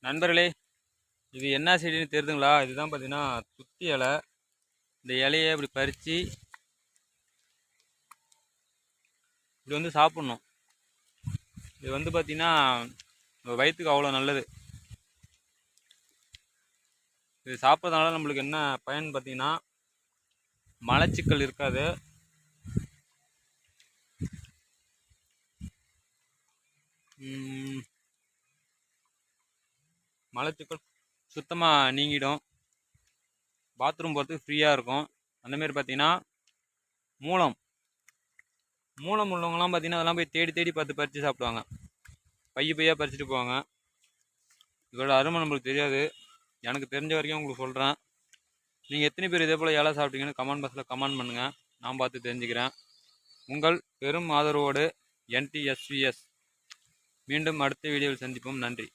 நண்பர்களே, இது என்ன செடின்னு தெரியுதுங்களா? இதுதான் பார்த்தீங்கன்னா துத்தி இலை. இந்த இலையை இப்படி பறித்து இப்படி வந்து சாப்பிட்ணும். இது வந்து பார்த்தீங்கன்னா வயிற்றுக்கு அவ்வளோ நல்லது. இது சாப்பிட்றதுனால நம்மளுக்கு என்ன பயன் பார்த்தீங்கன்னா, மலச்சிக்கல் இருக்காது. மலச்சிக்கல் சுத்தமாக நீங்கிடும். பாத்ரூம் போகிறதுக்கு ஃப்ரீயாக இருக்கும். அந்தமாரி பார்த்தீங்கன்னா மூலம் உள்ளவங்கலாம் பார்த்தீங்கன்னா அதெல்லாம் போய் தேடி தேடி பார்த்து பறித்து சாப்பிடுவாங்க. பையாக பறிச்சுட்டு போவாங்க. இதோட அருமை நம்மளுக்கு தெரியாது. எனக்கு தெரிஞ்ச வரைக்கும் உங்களுக்கு சொல்கிறேன். நீங்கள் எத்தனை பேர் இதே போல் இலை சாப்பிட்டீங்கன்னு கமெண்ட் பாக்ஸில் கமெண்ட் பண்ணுங்கள். நான் பார்த்து தெரிஞ்சுக்கிறேன். உங்கள் பெரும் ஆதரவோடு NTSVS. மீண்டும் அடுத்த வீடியோவில் சந்திப்போம். நன்றி.